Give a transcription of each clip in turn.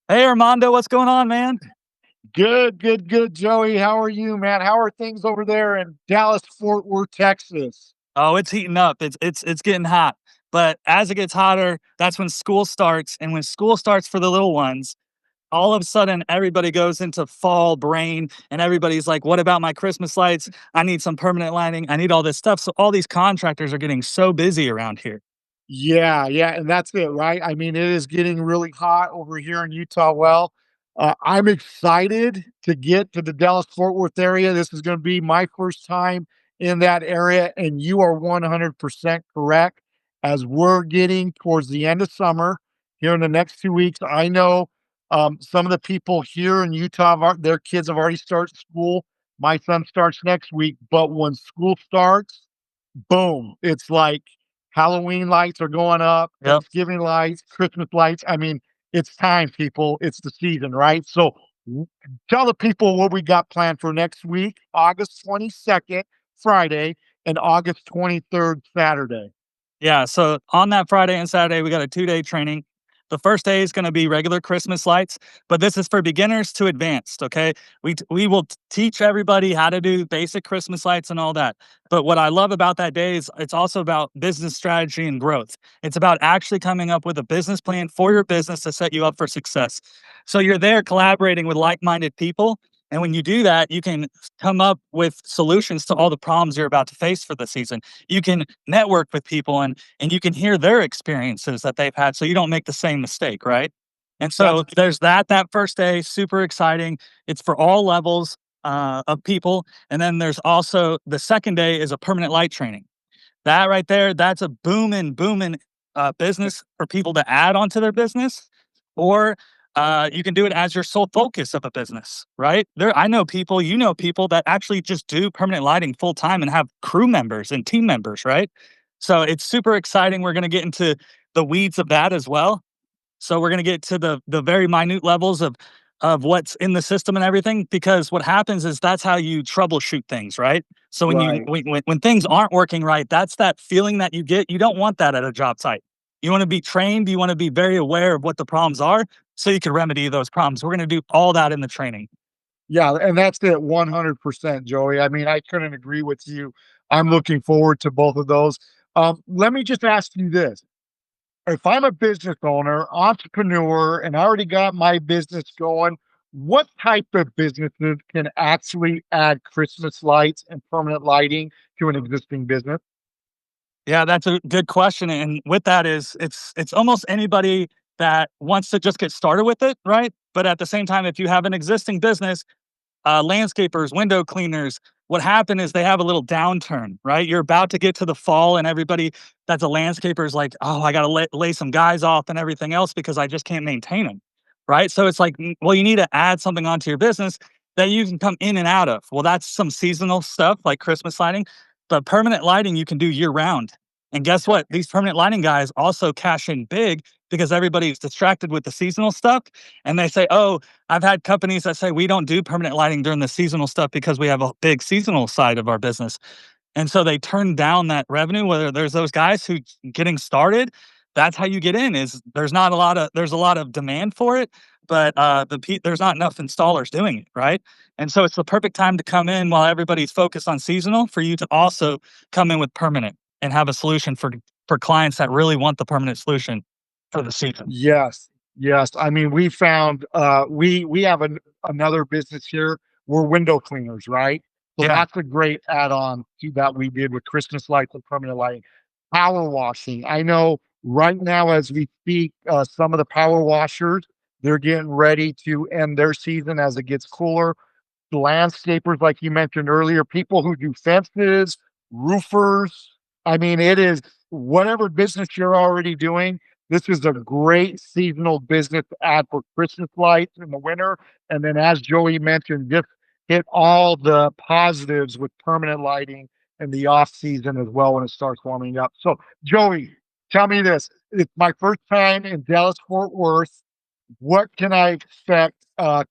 Hey Armando, what's going on, man? Good, good, good, Joey. How are you, man? How are things over there in Dallas, Fort Worth, Texas? Oh, it's heating up. It's getting hot. But as it gets hotter, that's when school starts. And when school starts for the little ones, all of a sudden everybody goes into fall brain and everybody's like, what about my Christmas lights? I need some permanent lighting. I need all this stuff. So all these contractors are getting so busy around here. Yeah, yeah, and that's it, right? I mean, it is getting really hot over here in Utah. Well, I'm excited to get to the Dallas Fort Worth area. This is going to be my first time in that area, and you are 100% correct. As we're getting towards the end of summer here in the next 2 weeks, I know some of the people here in Utah, their kids have already started school. My son starts next week, but when school starts, boom, it's like Halloween lights are going up, Yep. Thanksgiving lights, Christmas lights. I mean, it's time, people. It's the season, right? So w- tell the people what we got planned for next week, August 22nd, Friday, and August 23rd, Saturday. Yeah, so on that Friday and Saturday, we got a 2-day training. The first day is gonna be regular Christmas lights, but this is for beginners to advanced, okay? We will teach everybody how to do basic Christmas lights and all that. But what I love about that day is it's also about business strategy and growth. It's about actually coming up with a business plan for your business to set you up for success. So you're there collaborating with like-minded people, and when you do that, you can come up with solutions to all the problems you're about to face for the season. You can network with people and you can hear their experiences that they've had so you don't make the same mistake, right? And That's so there's that first day, super exciting. It's for all levels of people. And then there's also the second day is a permanent light training. That right there, that's a booming business for people to add onto their business, or you can do it as your sole focus of a business, right? I know people, you know people that actually just do permanent lighting full time and have crew members and team members, right? So it's super exciting. We're going to get into the weeds of that as well. So we're going to get to the very minute levels of what's in the system and everything, because what happens is that's how you troubleshoot things, right? So when you right. when things aren't working right, that's that feeling that you get. You don't want that at a job site. You want to be trained, you want to be very aware of what the problems are so you can remedy those problems. We're going to do all that in the training. Yeah, and that's it 100%, Joey. I mean, I couldn't agree with you. I'm looking forward to both of those. Let me just ask you this. If I'm a business owner, entrepreneur, and I already got my business going, what type of businesses can actually add Christmas lights and permanent lighting to an existing business? Yeah, that's a good question. And with that is it's almost anybody that wants to just get started with it, right? But at the same time, if you have an existing business, landscapers, window cleaners, what happened is they have a little downturn, right? You're about to get to the fall, and everybody that's a landscaper is like, oh, I got to lay some guys off and everything else because I just can't maintain them, right? So it's like, well, you need to add something onto your business that you can come in and out of. Well, that's some seasonal stuff like Christmas lighting, but permanent lighting you can do year round. And guess what? These permanent lighting guys also cash in big because everybody's distracted with the seasonal stuff. And they say, oh, I've had companies that say we don't do permanent lighting during the seasonal stuff because we have a big seasonal side of our business. And so they turn down that revenue. Whether there's those guys who getting started, that's how you get in. Is there's a lot of demand for it, but there's not enough installers doing it, right? And so it's the perfect time to come in while everybody's focused on seasonal for you to also come in with permanent and have a solution for clients that really want the permanent solution for the season. Yes, yes. I mean, we found we have another business here. We're window cleaners, right? So Yeah. that's a great add-on to that we did with Christmas lights and permanent lighting. Power washing. I know right now as we speak, some of the power washers, they're getting ready to end their season as it gets cooler. Landscapers, like you mentioned earlier, people who do fences, roofers. I mean, it is whatever business you're already doing. This is a great seasonal business to add for Christmas lights in the winter. And then, as Joey mentioned, just hit all the positives with permanent lighting in the off season as well when it starts warming up. So, Joey, tell me this. It's my first time in Dallas, Fort Worth. What can I expect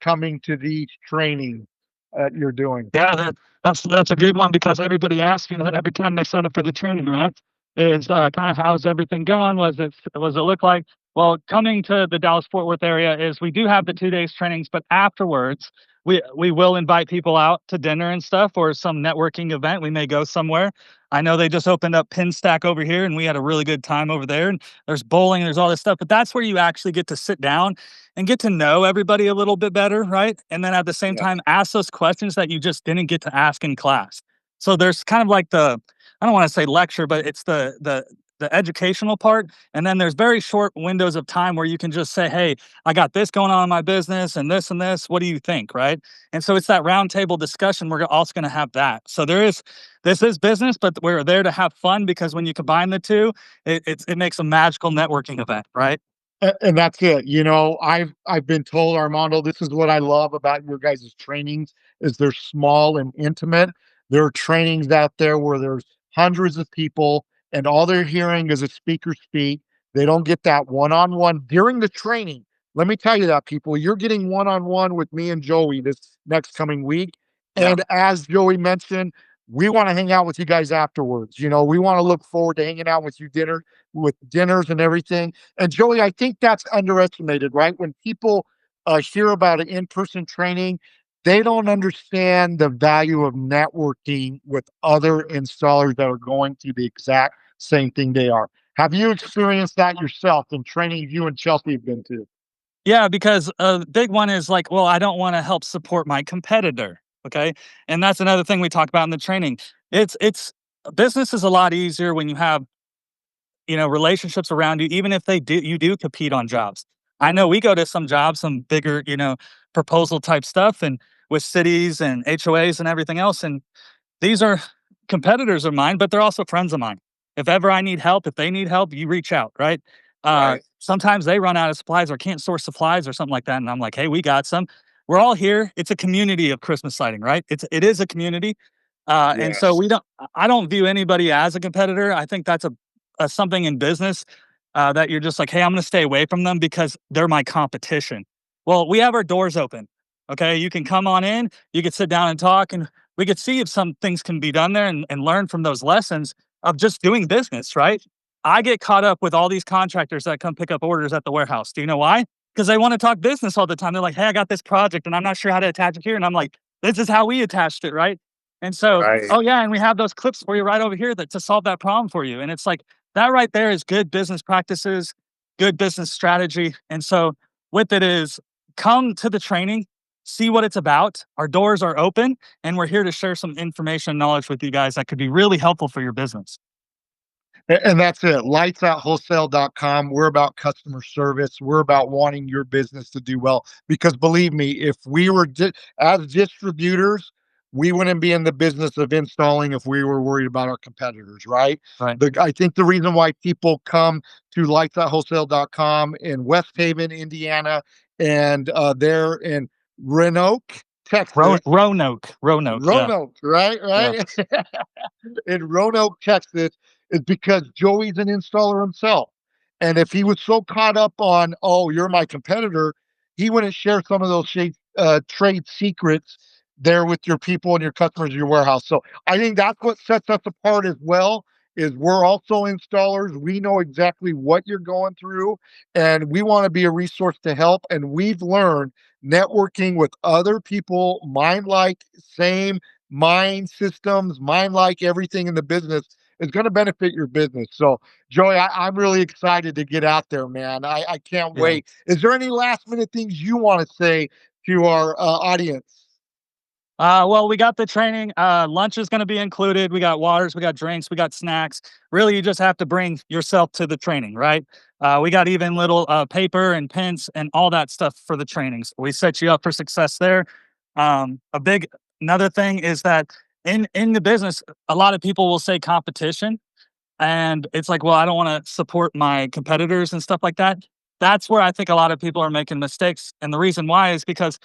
coming to these trainings that you're doing? Yeah, that's a good one because everybody asks me that every time they sign up for the training, right? Is kind of how's everything going? Was it look like? Well, coming to the Dallas-Fort Worth area is we do have the 2 days trainings, but afterwards, we will invite people out to dinner and stuff or some networking event. We may go somewhere. I know they just opened up Pin Stack over here, and we had a really good time over there, and there's bowling, and there's all this stuff, but that's where you actually get to sit down and get to know everybody a little bit better, right? And then at the same Yeah. time, ask those questions that you just didn't get to ask in class. So there's kind of like I don't wanna say lecture, but it's the educational part, and then there's very short windows of time where you can just say, "Hey, I got this going on in my business and this and this. What do you think?" Right? And so it's that roundtable discussion. We're also going to have that. So this is business, but we're there to have fun because when you combine the two, it makes a magical networking event, right? And that's it. I've been told, Armando, this is what I love about your guys' trainings is they're small and intimate. There are trainings out there where there's hundreds of people and all they're hearing is a speaker speak. They don't get that one-on-one during the training. Let me tell you that, people, you're getting one-on-one with me and Joey this next coming week. Yeah. And as Joey mentioned, we want to hang out with you guys afterwards. We want to look forward to hanging out with you with dinners and everything. And Joey, I think that's underestimated, right? When people hear about an in-person training, they don't understand the value of networking with other installers that are going through the exact same thing they are. Have you experienced that yourself in training you and Chelsea have been to? Yeah, because the big one is like, well, I don't want to help support my competitor. Okay. And that's another thing we talk about in the training. It's business is a lot easier when you have relationships around you, even if you do compete on jobs. I know we go to some jobs, some bigger, proposal type stuff and with cities and HOAs and everything else. And these are competitors of mine, but they're also friends of mine. If ever I need help, if they need help, you reach out, right? Right. Sometimes they run out of supplies or can't source supplies or something like that. And I'm like, hey, we got some. We're all here. It's a community of Christmas lighting, right? It is a community. And so Yes. I don't view anybody as a competitor. I think that's a something in business that you're just like, hey, I'm going to stay away from them because they're my competition. Well, we have our doors open. Okay. You can come on in, you can sit down and talk, and we could see if some things can be done there and learn from those lessons of just doing business, right? I get caught up with all these contractors that come pick up orders at the warehouse. Do you know why? Because they want to talk business all the time. They're like, hey, I got this project and I'm not sure how to attach it here. And I'm like, this is how we attached it, right? And so, Right. oh yeah, and we have those clips for you right over here that to solve that problem for you. And it's like that right there is good business practices, good business strategy. And so with it is come to the training, see what it's about. Our doors are open and we're here to share some information and knowledge with you guys that could be really helpful for your business. And that's it. Lightsoutwholesale.com. We're about customer service. We're about wanting your business to do well. Because believe me, if we were as distributors, we wouldn't be in the business of installing if we were worried about our competitors, right? Right. I think the reason why people come to lightsoutwholesale.com in West Haven, Indiana, and they're in Roanoke, Texas. Roanoke. Yeah. Roanoke, right? Yeah. Right. In Roanoke, Texas, is because Joey's an installer himself. And if he was so caught up on, oh, you're my competitor, he wouldn't share some of those trade secrets there with your people and your customers in your warehouse. So I think that's what sets us apart as well. Is we're also installers. We know exactly what you're going through, and we want to be a resource to help. And we've learned networking with other people, mind like same mind systems, mind like everything in the business is going to benefit your business. So, Joey, I'm really excited to get out there, man. I can't Yeah. wait. Is there any last minute things you want to say to our audience? Well, we got the training. Lunch is going to be included. We got waters, we got drinks, we got snacks. Really, you just have to bring yourself to the training, right? We got even little paper and pens and all that stuff for the trainings. We set you up for success there. A big another thing is that in the business, a lot of people will say competition, and it's like, well, I don't want to support my competitors and stuff like that. That's where I think a lot of people are making mistakes, and the reason why is because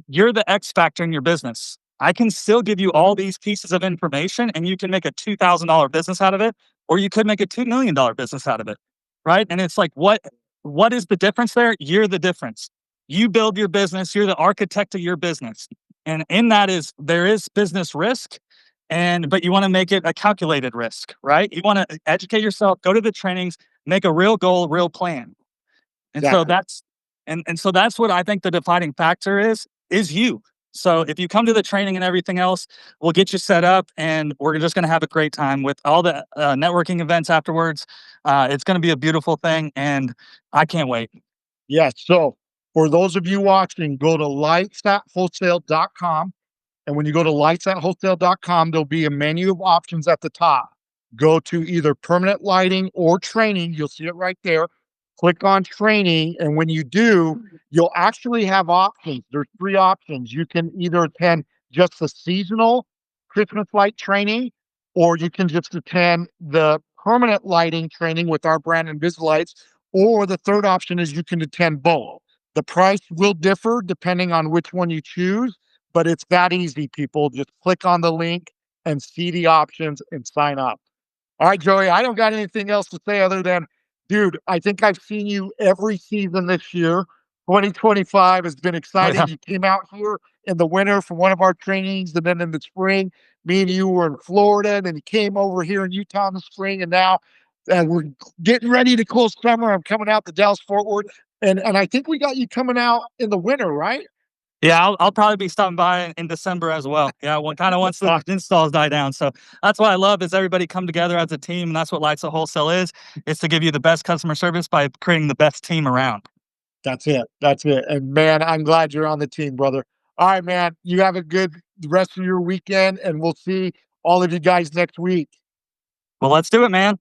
you're the X factor in your business. I can still give you all these pieces of information and you can make a $2,000 business out of it, or you could make a $2 million business out of it. Right. And it's like, what is the difference there? You're the difference. You build your business, you're the architect of your business. And in that is there is business risk. But you want to make it a calculated risk, right? You want to educate yourself, go to the trainings, make a real goal, real plan. And so Exactly. that's so that's what I think the defining factor is you. So if you come to the training and everything else, we'll get you set up, and we're just going to have a great time with all the networking events afterwards. It's going to be a beautiful thing, and I can't wait. Yes. So for those of you watching, go to lightstatwholesale.com. And when you go to lightstatwholesale.com, there'll be a menu of options at the top. Go to either permanent lighting or training. You'll see it right there. Click on training. And when you do, you'll actually have options. There's three options. You can either attend just the seasonal Christmas light training, or you can just attend the permanent lighting training with our brand Invisilights. Or the third option is you can attend both. The price will differ depending on which one you choose, but it's that easy, people. Just click on the link and see the options and sign up. All right, Joey, I don't got anything else to say other than, dude, I think I've seen you every season this year. 2025 has been Oh exciting. yeah, You came out here in the winter for one of our trainings, and then in the spring, me and you were in Florida, and then you came over here in Utah in the spring, and now we're getting ready to close summer. I'm coming out to Dallas Fort Worth, and I think we got you coming out in the winter, right? yeah. I'll probably be stopping by in December as well. Yeah, well, kind of once the installs die down. So that's what I love is everybody come together as a team, and that's what Lights of Wholesale is to give you the best customer service by creating the best team around. That's it. That's it. And man, I'm glad you're on the team, brother. All right, man. You have a good rest of your weekend, and we'll see all of you guys next week. Well, let's do it, man.